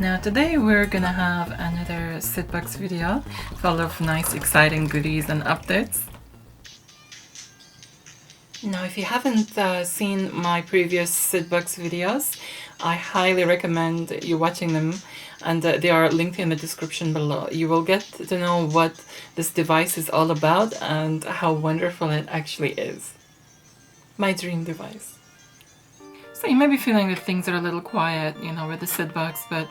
Now today we're gonna have another SIDbox video full of nice exciting goodies and updates. Now if you haven't seen my previous SIDbox videos, I highly recommend you watching them, and they are linked in the description below. You will get to know what this device is all about and how wonderful it actually is. My dream device. So you may be feeling that things are a little quiet, you know, with the SIDbox, but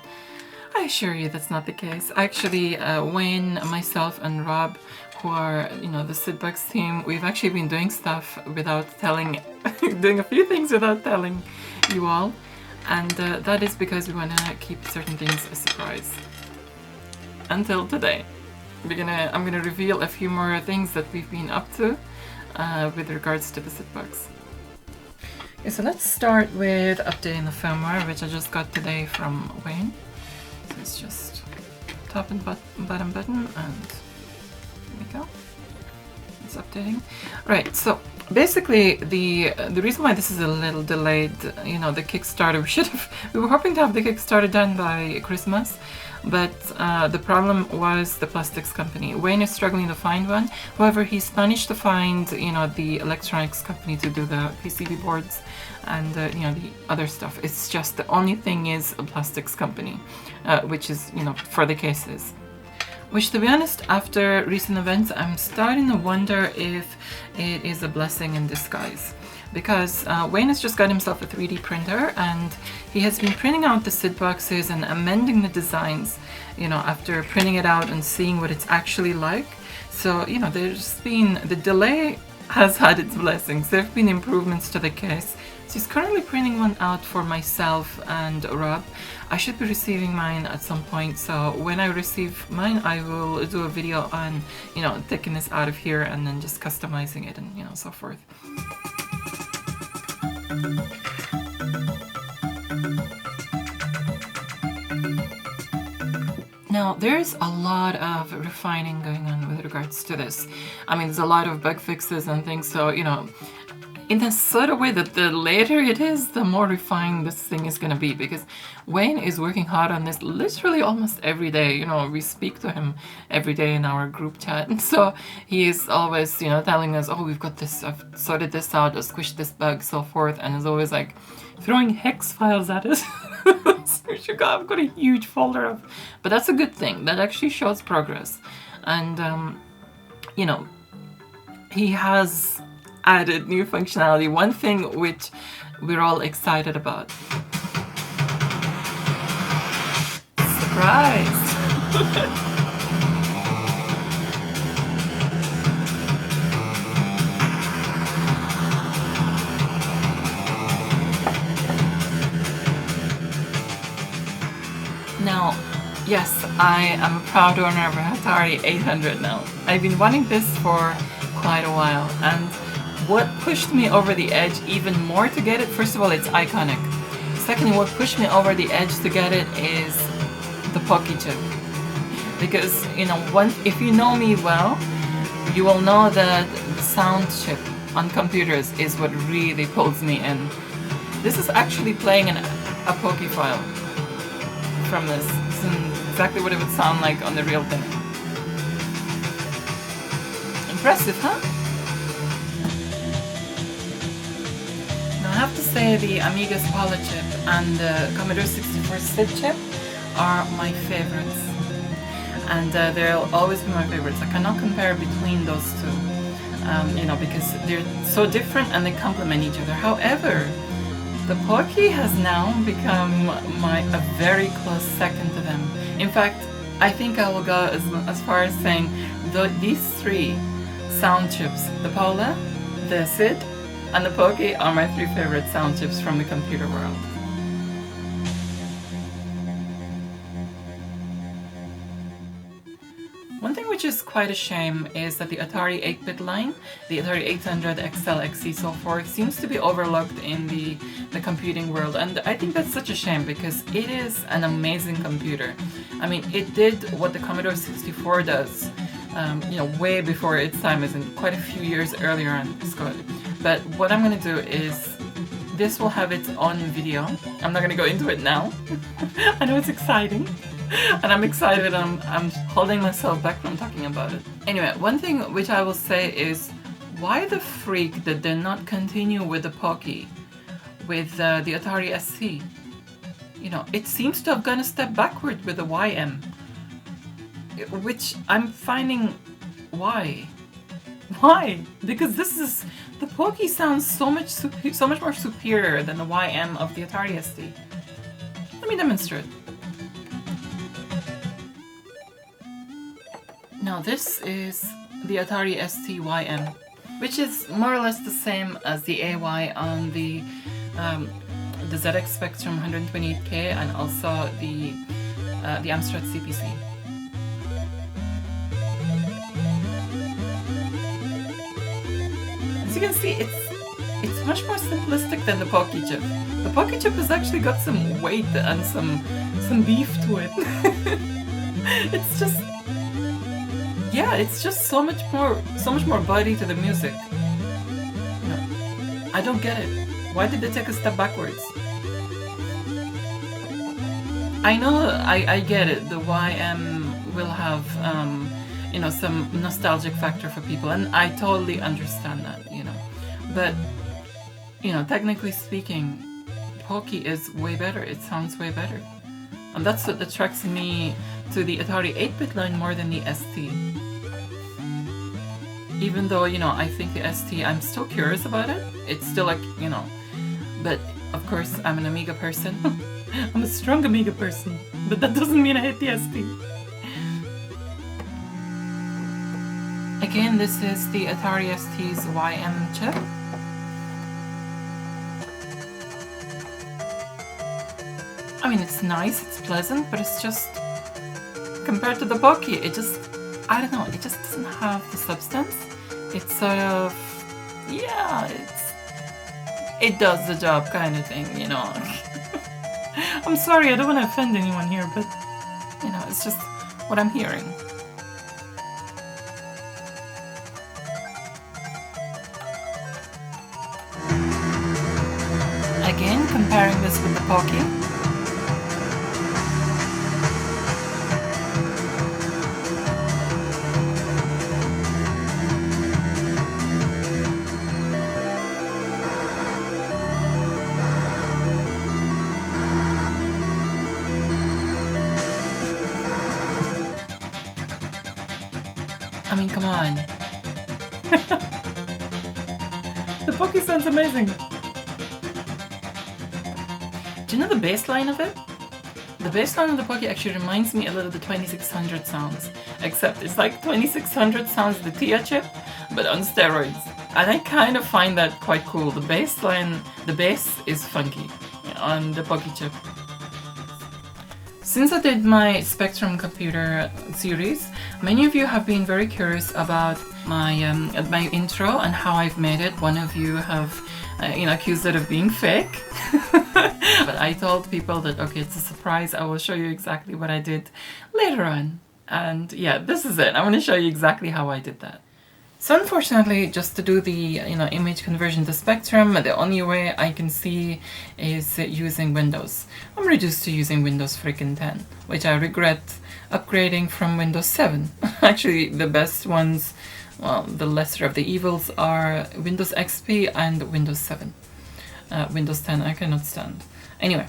I assure you that's not the case. Actually, Wayne, myself, and Rob, who are, you know, the SIDbox team, we've actually been doing stuff without telling, doing a few things without telling you all, and that is because we want to keep certain things a surprise. Until today. I'm gonna reveal a few more things that we've been up to with regards to the SIDbox. Okay, so let's start with updating the firmware, which I just got today from Wayne. So it's just top and bottom button, and there we go. It's updating. Right, so basically the reason why this is a little delayed, you know, the Kickstarter, we were hoping to have the Kickstarter done by Christmas, but the problem was the plastics company. Wayne is struggling to find one. However, he's managed to find, you know, the electronics company to do the PCB boards and you know, the other stuff. It's just the only thing is a plastics company, which is, you know, for the cases. Which, to be honest, after recent events, I'm starting to wonder if it is a blessing in disguise. Because Wayne has just got himself a 3D printer, and he has been printing out the SIDboxes and amending the designs, you know, after printing it out and seeing what it's actually like. So, you know, there's been, the delay has had its blessings. There have been improvements to the case. So he's currently printing one out for myself and Rob. I should be receiving mine at some point, so when I receive mine, I will do a video on, you know, taking this out of here and then just customizing it and, you know, so forth. Now, there's a lot of refining going on with regards to this. I mean, there's a lot of bug fixes and things, so, you know, in a sort of way that the later it is, the more refined this thing is going to be, because Wayne is working hard on this literally almost every day. You know, we speak to him every day in our group chat, and so he is always, you know, telling us, oh, we've got this, I've sorted this out, I've squished this bug, so forth, and is always like throwing hex files at us. I've got a huge folder of, but that's a good thing. That actually shows progress, and you know, he has added new functionality. One thing which we're all excited about. Surprise! Now, yes, I am a proud owner of an Atari 800 now. I've been wanting this for quite a while, and what pushed me over the edge even more to get it, first of all, it's iconic. Secondly, what pushed me over the edge to get it is the Poki chip. Because, you know, if you know me well, you will know that the sound chip on computers is what really pulls me in. This is actually playing a Poki file from this. This is exactly what it would sound like on the real thing. Impressive, huh? I have to say the Amiga Spala chip and the Commodore 64 SID chip are my favorites, and they'll always be my favorites. I cannot compare between those two, you know, because they're so different and they complement each other. However, the Poki has now become a very close second to them. In fact, I think I will go as far as saying these three sound chips, the Paula, the SID, and the Poki, are my three favorite sound chips from the computer world. One thing which is quite a shame is that the Atari 8-bit line, the Atari 800, XL, XE, so forth, seems to be overlooked in the computing world, and I think that's such a shame because it is an amazing computer. I mean, it did what the Commodore 64 does, you know, way before its time, as in quite a few years earlier on. But what I'm going to do is this will have its own video. I'm not gonna go into it now. I know it's exciting, and I'm excited. I'm holding myself back from talking about it. Anyway, one thing which I will say is, why the freak did they not continue with the Pocky with the Atari ST? You know, it seems to have gone a step backward with the YM, which I'm finding why. Why? Because the Pocky sounds so much more superior than the YM of the Atari ST. Let me demonstrate. Now this is the Atari ST YM, which is more or less the same as the AY on the ZX Spectrum 128K and also the Amstrad CPC. As you can see, it's much more simplistic than the Pocky chip. The Pocky chip has actually got some weight and some beef to it. It's just, yeah, it's just so much more body to the music. No, I don't get it. Why did they take a step backwards? I know, I get it. The YM will have, you know, some nostalgic factor for people, and I totally understand that, you know. But, you know, technically speaking, Pocky is way better. It sounds way better. And that's what attracts me to the Atari 8-bit line more than the ST. Even though, you know, I think the ST, I'm still curious about it. It's still like, you know, but of course I'm an Amiga person. I'm a strong Amiga person, but that doesn't mean I hate the ST. Again, this is the Atari ST's YM chip. I mean, it's nice, it's pleasant, but it's just, compared to the Pocky, it just, I don't know, it just doesn't have the substance. It's sort of, yeah, it does the job kind of thing, you know. I'm sorry, I don't want to offend anyone here, but, you know, it's just what I'm hearing. Again, comparing this with the Pocky. I mean, come on. The Pocky sounds amazing. Do you know the bass line of it? The bass line of the Pocky actually reminds me a little of the 2600 sounds, except it's like 2600 sounds the TIA chip, but on steroids. And I kind of find that quite cool. The bass line, the bass is funky on the Pocky chip. Since I did my Spectrum computer series, many of you have been very curious about my intro and how I've made it. One of you have accused it of being fake. But I told people that, okay, it's a surprise. I will show you exactly what I did later on. And yeah, this is it. I want to show you exactly how I did that. So unfortunately, just to do the image conversion to Spectrum, the only way I can see is using Windows. I'm reduced to using Windows freaking 10, which I regret upgrading from Windows 7. Actually, the best ones, well, the lesser of the evils are Windows XP and Windows 7. Windows 10 I cannot stand. Anyway,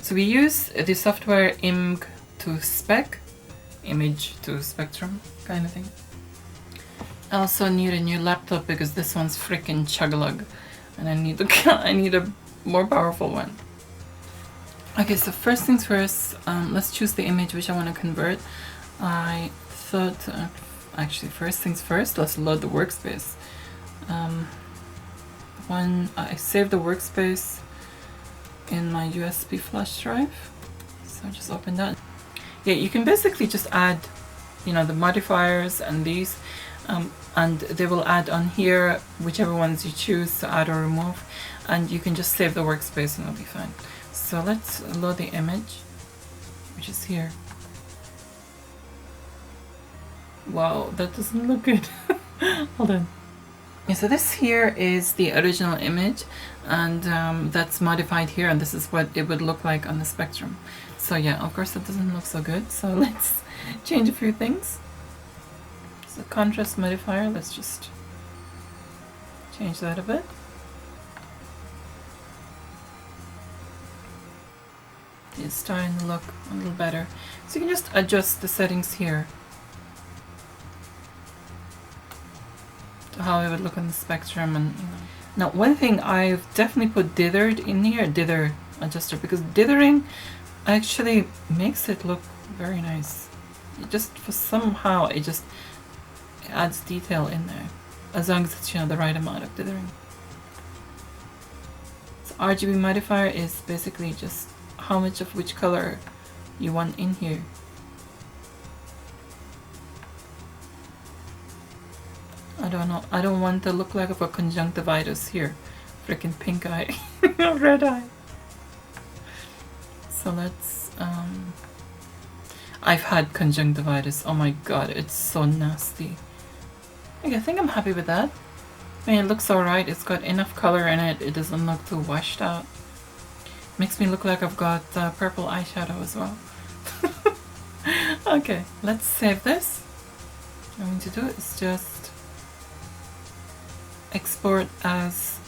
so we use the software img to spec, image to Spectrum kind of thing. I also need a new laptop because this one's freaking chug-a-lug, and I need a more powerful one. Okay, so first things first, let's choose the image which I want to convert. I thought, actually first things first, let's load the workspace. I saved the workspace in my USB flash drive, so just open that. Yeah, you can basically just add, the modifiers and these. And they will add on here whichever ones you choose to add or remove, and you can just save the workspace and it'll be fine. So let's load the image, which is here. Wow, that doesn't look good. Hold on. Yeah, so this here is the original image, and that's modified here, and this is what it would look like on the Spectrum. So yeah, of course it doesn't look so good, so let's change a few things. So contrast modifier, let's just change that a bit. It's starting to look a little better. So you can just adjust the settings here to how it would look on the Spectrum, and you know. Now, one thing I've definitely put dithered in here, dither adjuster, because dithering actually makes it look very nice. It just, for somehow, it just adds detail in there, as long as it's, you know, the right amount of dithering. So RGB modifier is basically just how much of which color you want in here. I don't know. I don't want to look like a conjunctivitis here. Freaking pink eye. Red eye. So let's... I've had conjunctivitis. Oh my god, it's so nasty. Okay, I think I'm happy with that. I mean, it looks alright. It's got enough color in it. It doesn't look too washed out. Makes me look like I've got purple eyeshadow as well. Okay, let's save this. What I'm going to do is just export as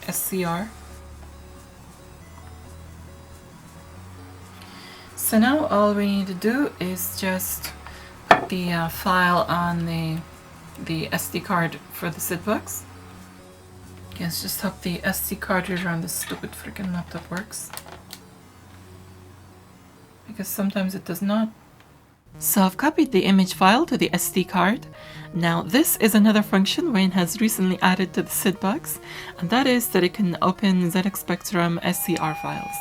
SCR. So now all we need to do is just put the file on the SD card for the SIDbox. Okay, let's just hope the SD cartridge on this stupid freaking laptop works, because sometimes it does not. So I've copied the image file to the SD card. Now this is another function Wayne has recently added to the SIDbox, and that is that it can open ZX Spectrum SCR files.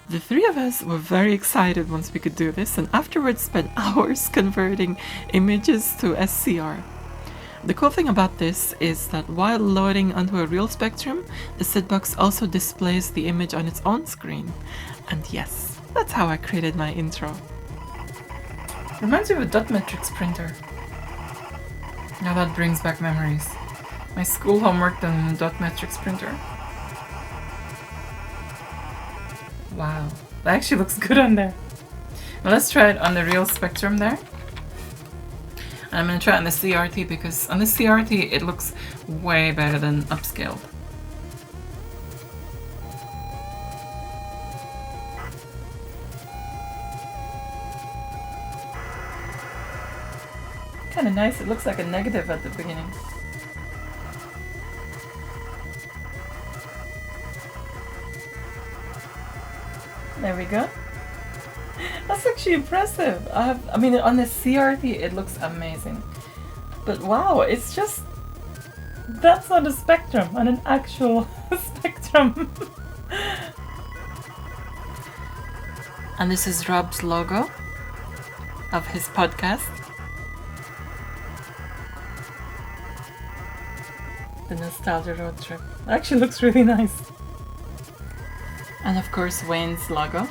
The three of us were very excited once we could do this, and afterwards spent hours converting images to SCR. The cool thing about this is that while loading onto a real Spectrum, the SIDbox also displays the image on its own screen. And yes, that's how I created my intro. Reminds me of a dot matrix printer. Now that brings back memories. My school homework on a dot matrix printer. Wow, that actually looks good on there. Now let's try it on the real Spectrum there. And I'm going to try it on the CRT, because on the CRT it looks way better than upscaled. Kind of nice, it looks like a negative at the beginning. There we go. That's actually impressive. I mean, on the CRT it looks amazing. But wow, it's just... That's on a Spectrum, on an actual Spectrum. And this is Rob's logo of his podcast. The Nostalgia Road Trip. It actually looks really nice. And of course Wayne's logo.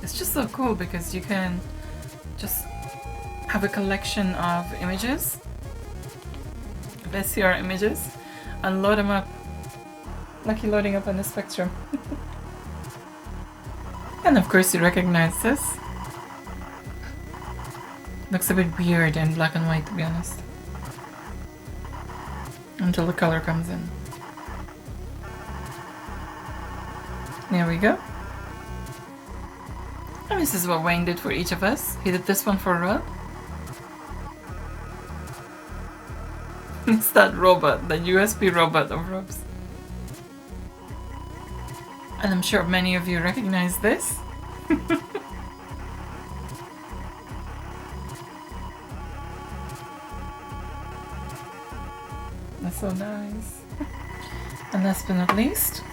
It's just so cool because you can just have a collection of images, of SCR images, and load them up like you're loading up on the Spectrum. And of course you recognize this. Looks a bit weird in black and white, to be honest. Until the color comes in. There we go. And this is what Wayne did for each of us. He did this one for Rob. It's that robot, that USB robot of Rob's. And I'm sure many of you recognize this. That's so nice. And last but not least,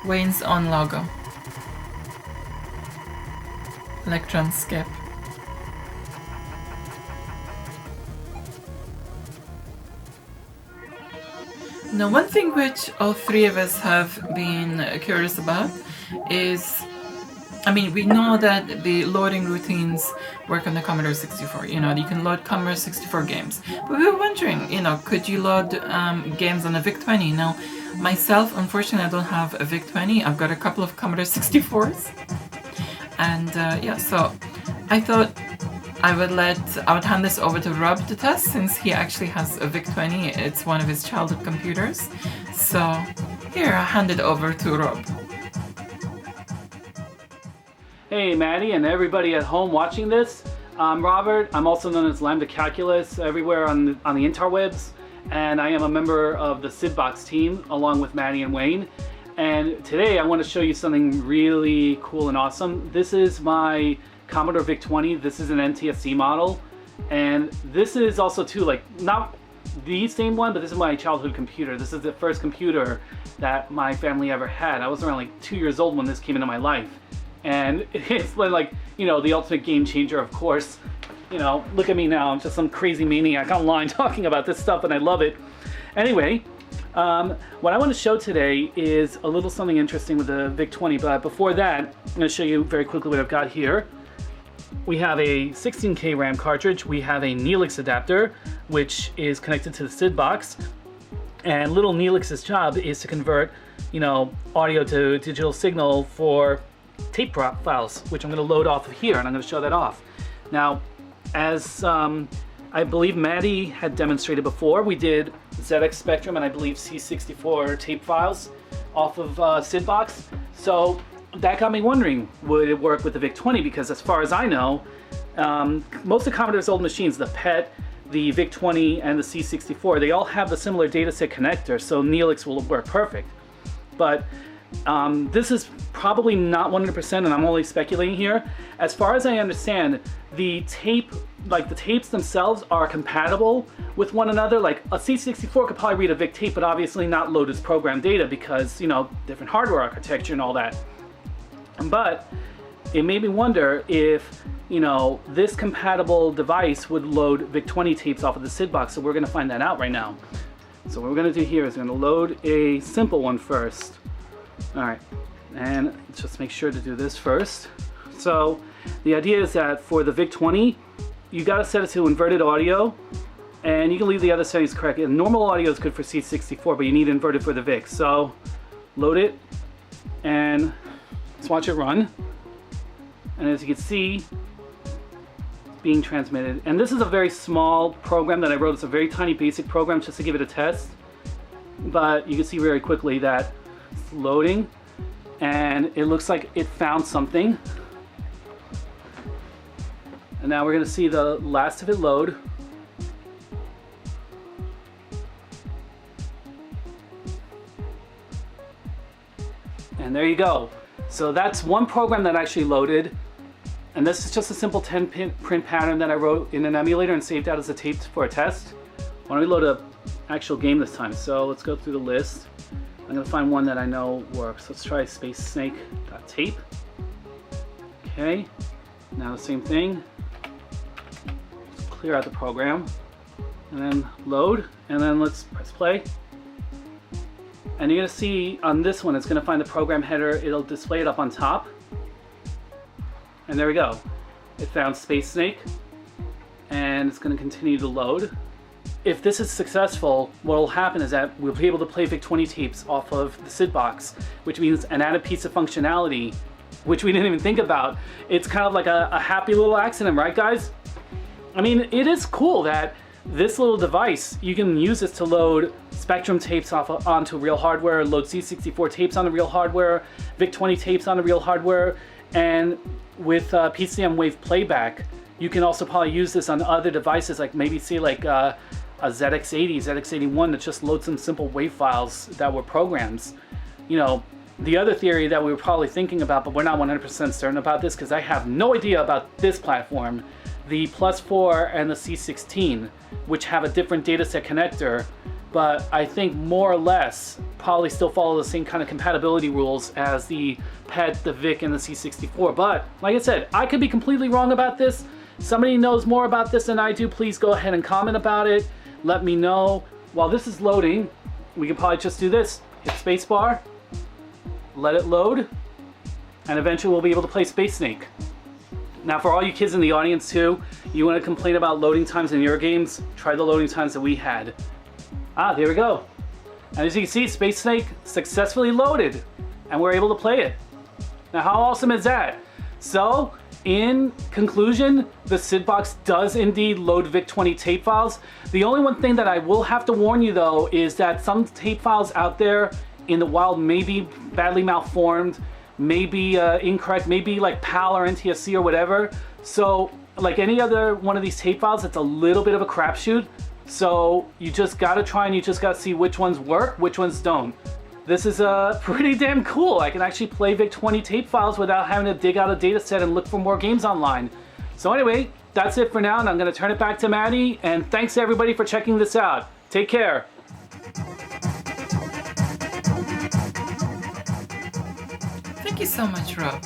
Wayne's own logo. Electron skip. Now, one thing which all three of us have been curious about is I mean, we know that the loading routines work on the Commodore 64. You know, you can load Commodore 64 games. But we were wondering, you know, could you load games on a VIC-20? Now, myself, unfortunately, I don't have a VIC-20. I've got a couple of Commodore 64s. And yeah, so I thought I would hand this over to Rob to test, since he actually has a VIC-20. It's one of his childhood computers. So here, I'll hand it over to Rob. Hey Maddie and everybody at home watching this. I'm Robert. I'm also known as Lambda Calculus everywhere on the interwebs, and I am a member of the SIDbox team along with Maddie and Wayne. And today I want to show you something really cool and awesome. This is my Commodore VIC-20. This is an NTSC model, and this is also too, like, not the same one, but this is my childhood computer. This is the first computer that my family ever had. I was around like 2 years old when this came into my life. And it's like, you know, the ultimate game changer, of course. You know, look at me now. I'm just some crazy maniac online talking about this stuff, and I love it. Anyway, what I want to show today is a little something interesting with the VIC-20. But before that, I'm going to show you very quickly what I've got here. We have a 16K RAM cartridge. We have a Neelix adapter, which is connected to the SIDbox. And little Neelix's job is to convert, you know, audio to digital signal for tape files, which I'm going to load off of here, and I'm going to show that off. Now, as I believe Maddie had demonstrated before, we did ZX Spectrum and I believe C64 tape files off of SIDbox. So that got me wondering, would it work with the VIC-20? Because as far as I know, most of Commodore's old machines, the PET, the VIC-20, and the C64, they all have the similar dataset connector, so Neelix will work perfect. But this is probably not 100%, and I'm only speculating here. As far as I understand, the tape, like the tapes themselves, are compatible with one another. Like a C64 could probably read a VIC tape, but obviously not load its program data because, you know, different hardware architecture and all that. But it made me wonder if, you know, this compatible device would load VIC-20 tapes off of the SIDbox. So we're going to find that out right now. So what we're going to do here is we're going to load a simple one first. All right, and just make sure to do this first. So the idea is that for the VIC-20, you got to set it to inverted audio, and you can leave the other settings correct. And normal audio is good for C64, but you need inverted for the VIC. So load it, and let's watch it run. And as you can see, it's being transmitted. And this is a very small program that I wrote. It's a very tiny basic program just to give it a test. But you can see very quickly that loading, and it looks like it found something. And now we're going to see the last of it load. And there you go. So that's one program that actually loaded, and this is just a simple 10-pin print pattern that I wrote in an emulator and saved out as a tape for a test. Why don't we load a actual game this time? So let's go through the list. I'm going to find one that I know works. Let's try Space Snake.tape. Okay, now the same thing. Let's clear out the program, and then load, and then let's press play. And you're going to see on this one, it's going to find the program header. It'll display it up on top. And there we go. It found Space Snake, and it's going to continue to load. If this is successful, what will happen is that we'll be able to play VIC-20 tapes off of the SIDbox, which means an added piece of functionality, which we didn't even think about. It's kind of like a happy little accident, right guys? I mean, it is cool that this little device, you can use this to load Spectrum tapes onto real hardware, load C64 tapes on the real hardware, VIC-20 tapes on the real hardware, and with PCM Wave playback, you can also probably use this on other devices, like maybe see like a ZX80, ZX81 that just loads some simple WAV files that were programs. You know, the other theory that we were probably thinking about, but we're not 100% certain about this because I have no idea about this platform, the Plus4 and the C16, which have a different dataset connector, but I think more or less probably still follow the same kind of compatibility rules as the PET, the VIC, and the C64. But like I said, I could be completely wrong about this. Somebody knows more about this than I do, please go ahead and comment about it. Let me know. While this is loading, we can probably just do this. Hit spacebar, let it load, and eventually we'll be able to play Space Snake. Now for all you kids in the audience too, you want to complain about loading times in your games, try the loading times that we had. There we go. And as you can see, Space Snake successfully loaded, and we're able to play it. Now how awesome is that? So, in conclusion, the SIDbox does indeed load VIC-20 tape files. The only one thing that I will have to warn you though is that some tape files out there in the wild may be badly malformed, may be incorrect, maybe like PAL or NTSC or whatever. So like any other one of these tape files, it's a little bit of a crapshoot. So you just gotta try and you just gotta see which ones work, which ones don't. This is pretty damn cool. I can actually play VIC-20 tape files without having to dig out a data set and look for more games online. So anyway, that's it for now, and I'm gonna turn it back to Maddie, and thanks to everybody for checking this out. Take care. Thank you so much, Rob.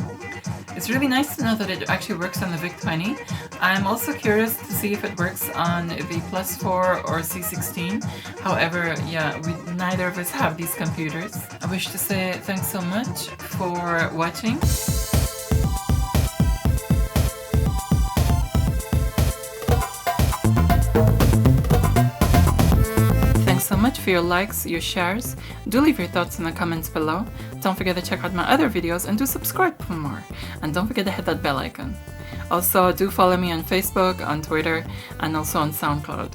It's really nice to know that it actually works on the VIC-20. I'm also curious to see if it works on the +4 or C16. However, yeah, neither of us have these computers. I wish to say thanks so much for watching. Thanks so much for your likes, your shares. Do leave your thoughts in the comments below. Don't forget to check out my other videos and do subscribe for more. And don't forget to hit that bell icon. Also, do follow me on Facebook, on Twitter, and also on SoundCloud.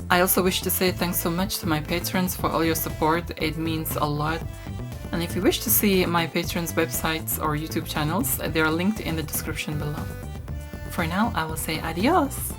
I also wish to say thanks so much to my patrons for all your support. It means a lot. And if you wish to see my patrons' websites or YouTube channels, they are linked in the description below. For now, I will say adios!